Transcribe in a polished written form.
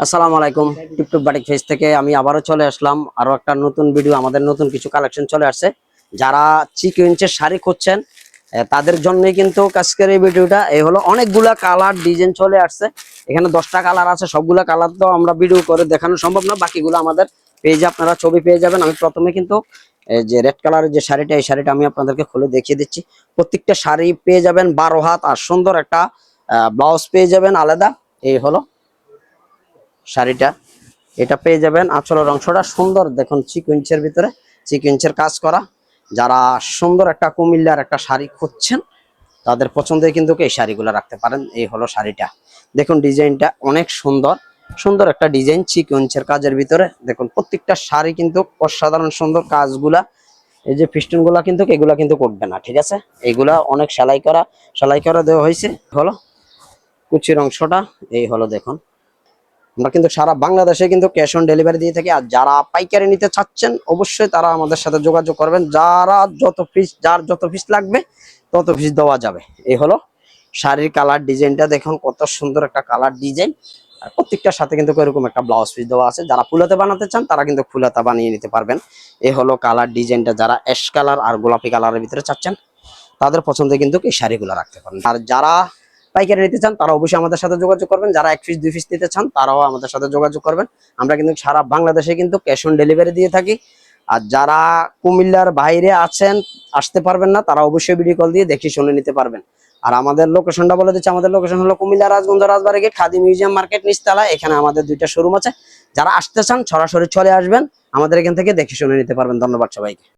আসসালামু আলাইকুম। Tiptop batik phase থেকে আমি আবারও চলে আসলাম। আরো একটা নতুন ভিডিও, আমাদের নতুন কিছু কালেকশন চলে আসছে। যারা সিকোয়েন্সের শাড়ি খুঁজছেন তাদের জন্যই কিন্তু আজকের এই ভিডিওটা। এই হলো অনেকগুলা কালার ডিজাইন চলে আসছে। এখানে 10টা কালার আছে, সবগুলা কালার তো আমরা ভিডিও করে দেখানো সম্ভব না, বাকিগুলো আমাদের পেজে আপনারা ছবি পেয়ে যাবেন। আমি প্রথমে কিন্তু এই যে রেড কালারের যে শাড়িটা, এই শাড়িটা আমি আপনাদেরকে খুলে দেখিয়ে দিচ্ছি। প্রত্যেকটা শাড়ি পেয়ে যাবেন 12 হাত, আর সুন্দর একটা ব্লাউজ পেয়ে যাবেন আলাদা। এই হলো শাড়িটা, এটা পেয়ে যাবেন। আঁচলের অংশটা সুন্দর দেখুন, সিকোয়েন্সের ভিতরে সিকোয়েন্সের কাজ করা। যারা সুন্দর একটা কুমিল্লার একটা শাড়ি খুঁজছেন তাদের পছন্দে কিন্তু এই শাড়িগুলো রাখতে পারেন। এই হলো শাড়িটা, দেখুন ডিজাইনটা অনেক সুন্দর, সুন্দর একটা ডিজাইন সিকোয়েন্সের কাজের ভিতরে। দেখুন প্রত্যেকটা শাড়ি কিন্তু অসাধারণ সুন্দর কাজগুলা। এই যে ফিস্টন গুলা কিন্তু এগুলা কিন্তু করবে না, ঠিক আছে? এগুলা অনেক সেলাই করা দেওয়া হয়েছে। হলো কুচির অংশটা, এই হলো দেখুন। আমরা কিন্তু সারা বাংলাদেশে কিন্তু ক্যাশ অন ডেলিভারি দিয়ে থাকি। আর যারা পাইকারি নিতে চাচ্ছেন অবশ্যই তারা আমাদের সাথে যোগাযোগ করবেন। যার যত পিস লাগবে তত পিস দেওয়া যাবে। এই হলো শাড়ির কালার ডিজাইনটা, দেখুন কত সুন্দর একটা কালার ডিজাইন। আর প্রত্যেকটার সাথে কিন্তু এরকম একটা ব্লাউজ পিস দেওয়া আছে। যারা ফুলাতে বানাতে চান তারা কিন্তু ফুলাতে বানিয়ে নিতে পারবেন। এই হলো কালার ডিজাইনটা। যারা অ্যাশ কালার আর গোলাপি কালারের ভিতরে চাচ্ছেন তাদের পছন্দে কিন্তু এই শাড়িগুলো রাখতে পারেন। আর যারা পাইকারি নিতে চান তারা অবশ্যই আমাদের সাথে যোগাযোগ করবেন। যারা 1 পিস 2 পিস নিতে চান তারাও আমাদের সাথে যোগাযোগ করবেন। আমরা কিন্তু সারা বাংলাদেশে কিন্তু ক্যাশ অন ডেলিভারি দিয়ে থাকি। আর যারা কুমিল্লার বাইরে আছেন, আসতে পারবেন না, তারা অবশ্যই ভিডিও কল দিয়ে দেখে শুনে নিতে পারবেন। আর আমাদের লোকেশনটা বলে দিচ্ছি। আমাদের লোকেশন হলো কুমিল্লা রাজগঞ্জ রাজবাড়ী গেট, খাদি মিউজিয়াম মার্কেট নিচতলা। এখানে আমাদের 2টা শোরুম আছে। যারা আসতে চান সরাসরি চলে আসবেন, আমাদের এখান থেকে দেখে শুনে নিতে পারবেন। ধন্যবাদ সবাইকে।